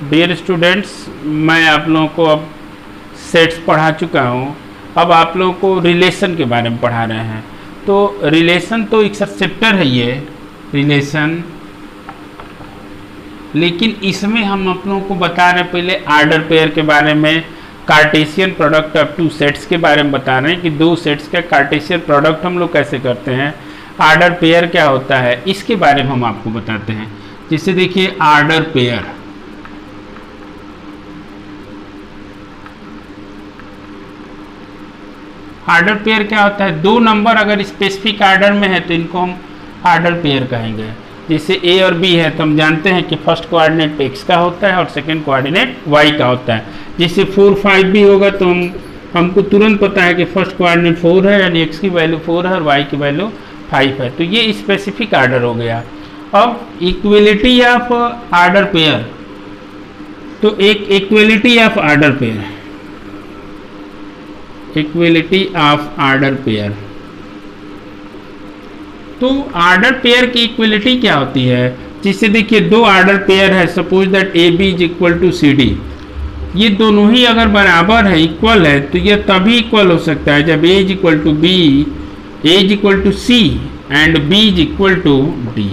Dear students, मैं आप लोगों को अब सेट्स पढ़ा चुका हूँ। अब आप लोगों को रिलेशन के बारे में पढ़ा रहे हैं। तो रिलेशन तो एक चैप्टर है ये रिलेशन, लेकिन इसमें हम आप लोगों को बता रहे हैं पहले आर्डर पेयर के बारे में, Cartesian product of two sets के बारे में बता रहे हैं कि दो सेट्स का कार्टेशियन प्रोडक्ट हम लोग कैसे करते हैं, आर्डर पेयर क्या होता है, इसके बारे में हम आपको बताते हैं। जैसे देखिए आर्डर पेयर, आर्डर पेयर क्या होता है, दो नंबर अगर स्पेसिफिक आर्डर में है तो इनको हम आर्डर पेयर कहेंगे। जैसे ए और बी है तो हम जानते हैं कि फर्स्ट कोऑर्डिनेट एक्स का होता है और सेकंड कोऑर्डिनेट वाई का होता है। जैसे 4 5 भी होगा तो हमको तुरंत पता है कि फर्स्ट कोऑर्डिनेट 4 है, यानी एक्स की वैल्यू 4 है और वाई की वैल्यू 5 है। तो ये स्पेसिफिक आर्डर हो गया। अब इक्वलिटी ऑफ आर्डर पेयर, तो एक equality of order pair, equality of order pair, तो आर्डर पेयर की इक्वलिटी क्या होती है। जिससे देखिए दो आर्डर पेयर है, suppose that A B is equal to c d, ये दोनों ही अगर बराबर है, इक्वल है, तो ये तभी इक्वल हो सकता है जब A is equal to B, A is equal to C and B is equal to D.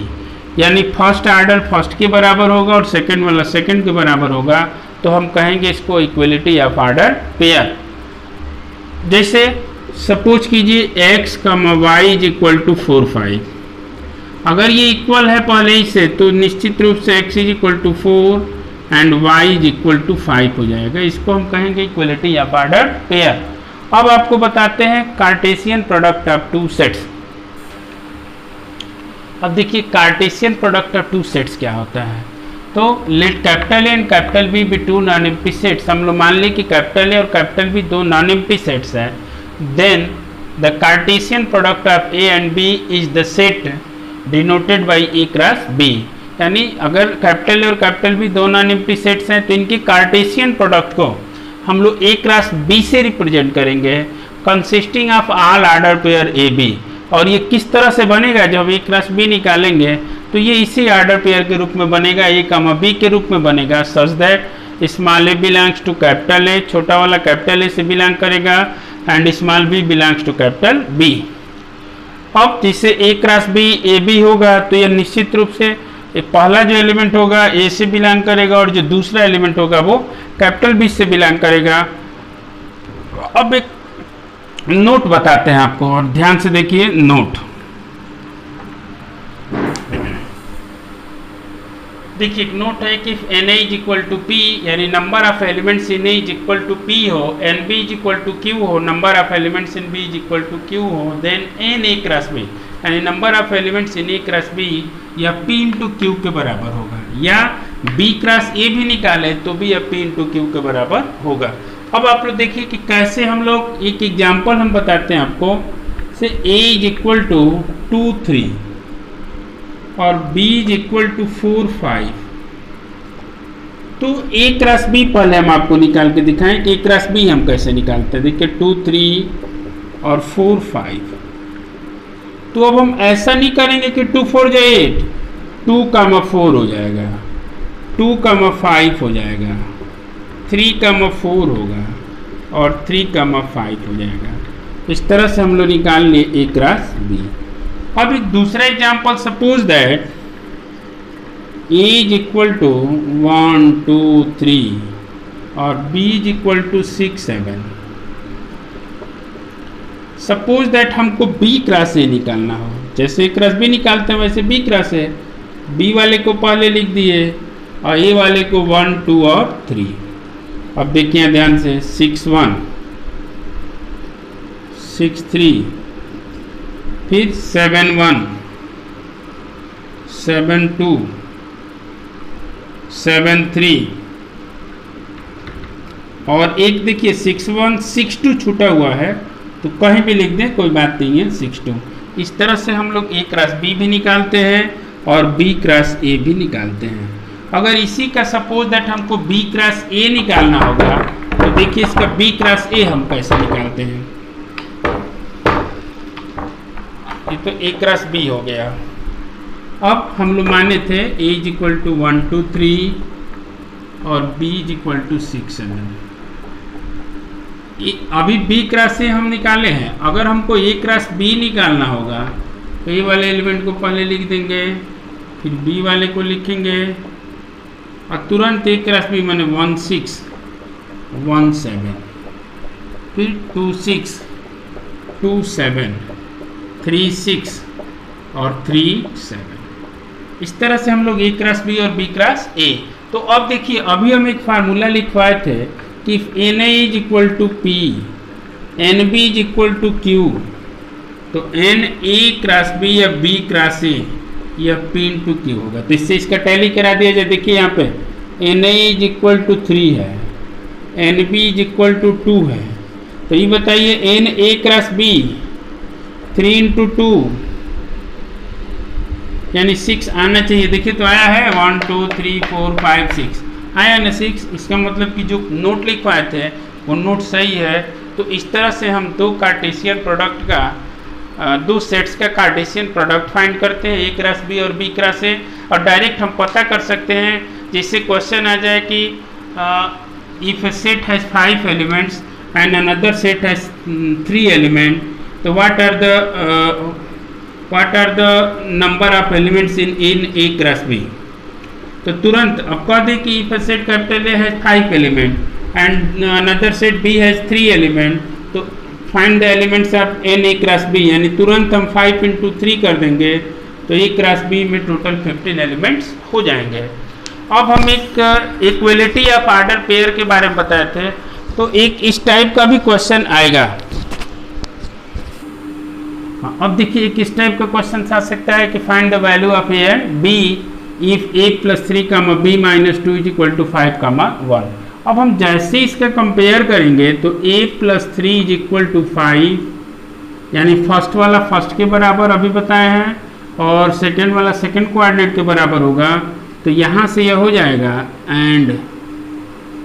यानी फर्स्ट आर्डर फर्स्ट के बराबर होगा और सेकंड वाला सेकंड के बराबर होगा, तो हम कहेंगे इसको इक्वलिटी ऑफ आर्डर पेयर। जैसे सपोज कीजिए x, y is equal to 4 5, अगर ये इक्वल है पहले ही से तो निश्चित रूप से x is equal to 4 and y is equal to 5 हो जाएगा। इसको हम कहेंगे इक्वलिटी ऑफ आर्डर पेयर। अब आपको बताते हैं Cartesian product of two sets. अब देखिए Cartesian product of two sets क्या होता है। तो let capital A and capital B be two non empty sets. हम लोग मान ली कि कैपिटल ए और कैपिटल बी दो नॉन एम्प्टी सेट्स हैं। Then the Cartesian product of A and B is the set denoted by A cross B. यानी अगर कैपिटल ए और कैपिटल बी दो नॉन एम्प्टी सेट्स हैं तो इनकी कार्टेशियन प्रोडक्ट को हम लोग ए क्रॉस बी से रिप्रेजेंट करेंगे, consisting of all order pair a b. और ये किस तरह से बनेगा, जब ए क्रॉस बी निकालेंगे तो ये इसी आर्डर पेयर के रूप में बनेगा, ए कमा बी के रूप में बनेगा, such that small a belongs to capital A, छोटा वाला कैपिटल ए से बिलोंग करेगा, and small b belongs to capital B. अब जिससे A cross B a b होगा तो यह निश्चित रूप से पहला जो एलिमेंट होगा ए से बिलोंग करेगा और जो दूसरा एलिमेंट होगा वो कैपिटल बी से बिलोंग करेगा। अब एक नोट बताते हैं आपको और ध्यान से देखिए नोट। देखिए एक नोट है कि N A is equal to P, यानी number of elements in A is equal to P हो, N B is equal to Q हो, number of elements in B is equal to Q हो, then N A cross B, यानी number of elements in A cross B या P into Q के बराबर होगा, या B cross ए भी निकाले तो भी या पी इंटू क्यू के बराबर होगा। अब आप लोग देखिए कि कैसे हम लोग एक एग्जाम्पल हम बताते हैं आपको। से ए इज इक्वल टू 2 3 और b इज इक्वल टू 4 5, तो a क्रॉस b पहले हम आपको निकाल के दिखाएं कि a क्रॉस b हम कैसे निकालते हैं। देखिए 2 3 और 4 5, तो अब हम ऐसा नहीं करेंगे कि 2 4 जा 8, 2 4 हो जाएगा, 2 5 हो जाएगा, 3 4 होगा और 3 5 हो जाएगा। इस तरह से हम लोग निकाल लिए ए क्रॉस बी। अब एक दूसरा example, suppose that A is equal to 1 2 3 और B is equal to 6 7। Suppose that हमको बी क्रॉस ए निकालना हो, जैसे ए क्रॉस बी निकालते हैं वैसे बी क्रॉस ए, बी वाले को पहले लिख दिए और ए वाले को 1 2 और 3। अब देखिए ध्यान से 6 1 6 3, फिर 7 1 7 2 7 3 और एक देखिए 6 1 6 2 छूटा हुआ है तो कहीं भी लिख दें कोई बात नहीं है 6 2। इस तरह से हम लोग ए क्रॉस बी भी निकालते हैं और बी क्रॉस ए भी निकालते हैं। अगर इसी का सपोज दैट हमको बी क्रॉस ए निकालना होगा तो देखिए इसका बी क्रॉस ए हम कैसे निकालते हैं। ये तो ए क्रॉस बी हो गया। अब हम लोग माने थे ए इज इक्वल टू 1 2 3 और b is equal to 6 mm। अभी b क्रॉस ए हम निकाले हैं, अगर हमको a क्रॉस b निकालना होगा तो a वाले एलिमेंट को पहले लिख देंगे, फिर b वाले को लिखेंगे और तुरंत a क्रॉस b माने 1 6 1 7, फिर 2 6 2 7 3 6 और 3 7। इस तरह से हम लोग a क्रॉस b और b क्रॉस a। तो अब देखिए, अभी हम एक फार्मूला लिखवाए थे कि Na is equal to p, Nb is equal to q, तो Na क्रॉस b या b क्रॉस a या p इंटू क्यू होगा। तो इससे इसका टैली करा दिया जाए। देखिए यहाँ पे Na इज इक्वल टू 3 है, Nb इज इक्वल टू 2 है, तो ये बताइए Na क्रॉस b 3 इंटू 2 यानी 6 आना चाहिए। देखिए तो आया है 1 2 3 4 5 6 आया ना 6। इसका मतलब कि जो नोट लिखवाए थे वो नोट सही है। तो इस तरह से हम दो कार्टेशियन प्रोडक्ट का दो सेट्स का कार्टेशियन प्रोडक्ट फाइंड करते हैं, a क्रॉस b और b क्रॉस a, और डायरेक्ट हम पता कर सकते हैं। जैसे क्वेश्चन आ जाए कि if a set has 5 elements and another set has 3 element, तो what are the number of elements in a cross b। तो तुरंत अब कह दें कि if a set capital A has 5 element and another set B has 3 element, तो find the elements of Na cross B, यानी तुरंत हम 5 इंटू 3 कर देंगे तो A क्रॉस B में टोटल 15 एलिमेंट्स हो जाएंगे। अब हम एक इक्वलिटी ऑफ ऑर्डर पेयर के बारे में बताए थे, तो एक इस टाइप का भी क्वेश्चन आएगा। अब देखिए एक इस टाइप का क्वेश्चन आ सकता है कि find the value of A and B if a plus 3 comma b minus 2 is equal to 5 comma 1। अब हम जैसे इसका कंपेयर करेंगे तो a plus 3 is equal to 5, यानी फर्स्ट वाला फर्स्ट के बराबर अभी बताए हैं और सेकंड वाला सेकंड कोऑर्डिनेट के बराबर होगा। तो यहाँ से यह हो जाएगा एंड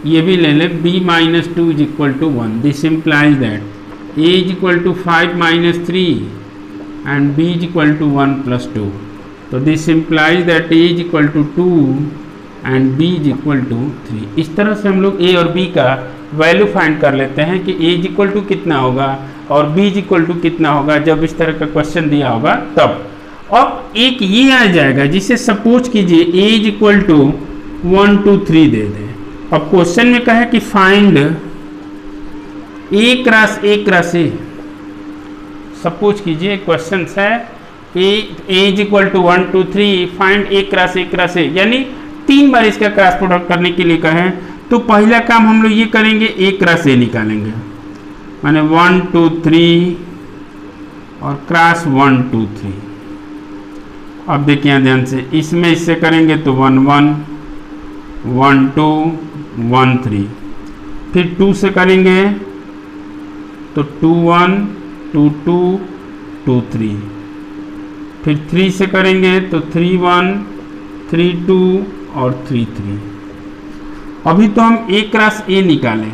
ये भी ले ले b minus 2 is equal to 1। This implies that a is equal to 5 minus 3 and b is equal to 1 plus 2। तो this implies that a is equal to 2 and b is equal to 3। इस तरह से हम लोग a और b का value find कर लेते हैं कि a इज इक्वल टू कितना होगा और b इज इक्वल टू कितना होगा जब इस तरह का क्वेश्चन दिया होगा तब। अब एक ये आ जाएगा जिसे सपोज कीजिए a इज इक्वल टू 1 2 3 दे दें। अब क्वेश्चन में कहे कि find a cross a। Suppose कीजिए क्वेश्चन है a is equal to 1 2 3 find a cross a, यानी 3 बार इसका क्रॉस प्रोडक्ट करने के लिए कहें तो पहला काम हम लोग ये करेंगे a क्रॉस a निकालेंगे, माने 1 2 3 और क्रॉस 1 2 3। अब देखिए ध्यान से, इसमें इससे करेंगे तो 1 1 1 2 1 3, फिर 2 से करेंगे तो 2 1 2 2 2 3, फिर 3 से करेंगे तो 3 1 3 2 और 3 3। अभी तो हम a क्रॉस a निकालें,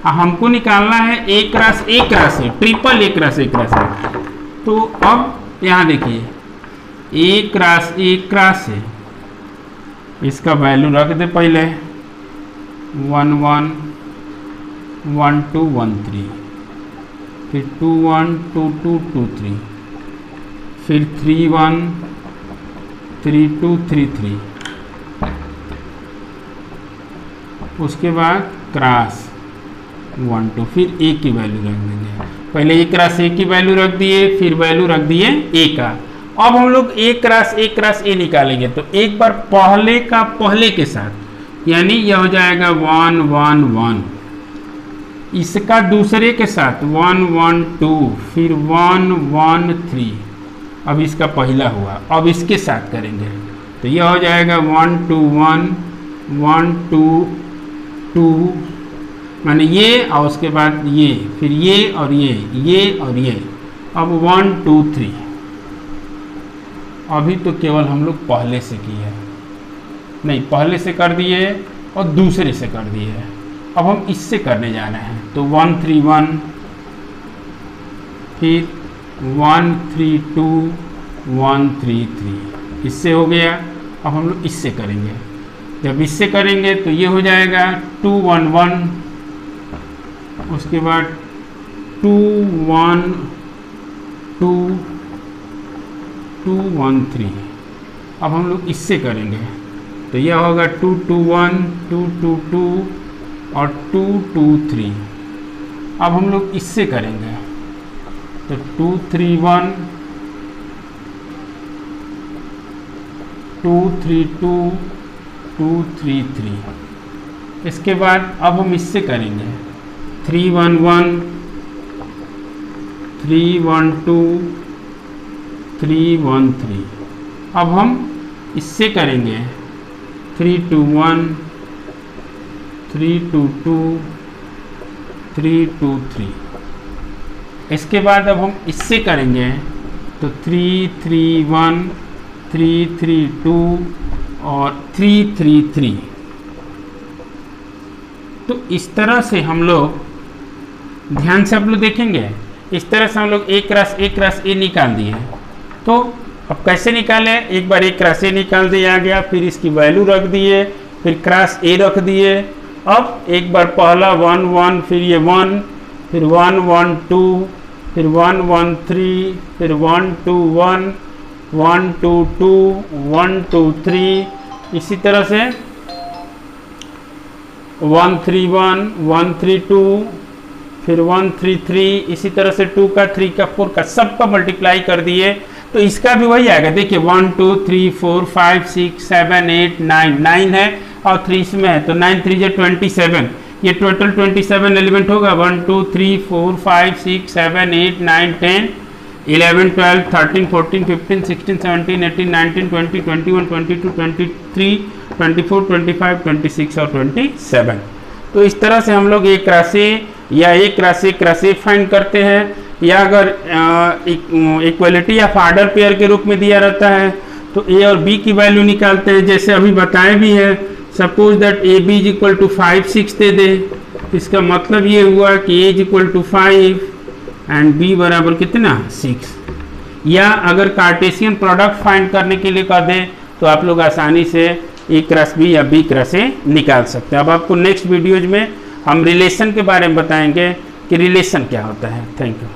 हमको निकालना है a cross a, triple a cross a। तो अब यहाँ देखिए a क्रॉस a, इसका वैल्यू रख दे पहले 1 1 1 2 1 3, फिर 2 1 2 2 2 3, फिर 3 1 3 2 3 3, उसके बाद क्रॉस 1 2, फिर a की वैल्यू रख देंगे। पहले a क्रॉस a की वैल्यू रख दिए, फिर वैल्यू रख दिए a का। अब हम लोग a क्रॉस a निकालेंगे तो एक बार पहले का पहले के साथ, यानी यह हो जाएगा 1 1 1, इसका दूसरे के साथ 1 1 2, फिर 1 1 3, अब इसका पहला हुआ, अब इसके साथ करेंगे तो यह हो जाएगा 1 2 1 1 2 2, माने ये और उसके बाद ये, फिर ये और ये और ये, अब 1 2 3। अभी तो केवल हम लोग पहले से किए, नहीं पहले से कर दिए और दूसरे से कर दिए, अब हम इससे करने जा रहे हैं तो 1 3 1, फिर 1 3 2 1 3 3, इससे हो गया। अब हम लोग इससे करेंगे जब इससे करेंगे तो ये हो जाएगा 2 1 1, उसके बाद 2 1 2 2 1 3। अब हम लोग इससे करेंगे तो यह होगा 2 2 1 2 2 2 और 2 2 3। अब हम लोग इससे करेंगे तो 2 3 1 2 3 2 2 3 3। इसके बाद अब हम इससे करेंगे 3 1 1 3 1 2 3 1 3। अब हम इससे करेंगे 3 2 1 3 2 2 3 2 3। इसके बाद अब हम इससे करेंगे तो 3 3 1 3 3 2 और 3 3 3। तो इस तरह से हम लोग ध्यान से आप लोग देखेंगे, इस तरह से हम लोग एक क्रॉस ए निकाल दिए। तो अब कैसे निकाले, एक बार एक क्रॉस ए निकाल दिया गया, फिर इसकी वैल्यू रख दिए, फिर क्रॉस ए रख दिए। अब एक बार पहला 1 1, फिर ये 1, फिर 1 1 2, फिर 1 1 3, फिर 1 2 1, 1 2 2, 1 2 3। इसी तरह से 1 3 1, 1 3 2, फिर 1 3 3। इसी तरह से 2 का 3 का 4 का सबका मल्टीप्लाई कर दिए तो इसका भी वही आएगा। देखिए 1 2 3 4 5 6 7 8 9, 9 है और 3 इसमें है तो 9 3 जो 27। ये टोटल 27 एलिमेंट होगा। 1 2 3 4 5 6 7 8 9 10 11 12 13 14 15 16 17 18 19 20 21 22 23 24 25 26 और 27। तो इस तरह से हम लोग एक राशि या एक राशि फाइंड करते हैं, या अगर इक्वलिटी ऑफ ऑर्डर पेयर के रूप में दिया रहता है तो ए और बी की वैल्यू निकालते हैं, जैसे अभी बताए भी है। Suppose that A B is equal to 5 6 दे दे, इसका मतलब ये हुआ कि A is equal to 5 and B बराबर कितना 6। या अगर कार्टेशियन प्रोडक्ट फाइंड करने के लिए कह दे तो आप लोग आसानी से ए क्रॉस बी या बी क्रॉस ए निकाल सकते हैं। अब आपको नेक्स्ट वीडियोज में हम रिलेशन के बारे में बताएंगे कि रिलेशन क्या होता है। Thank you.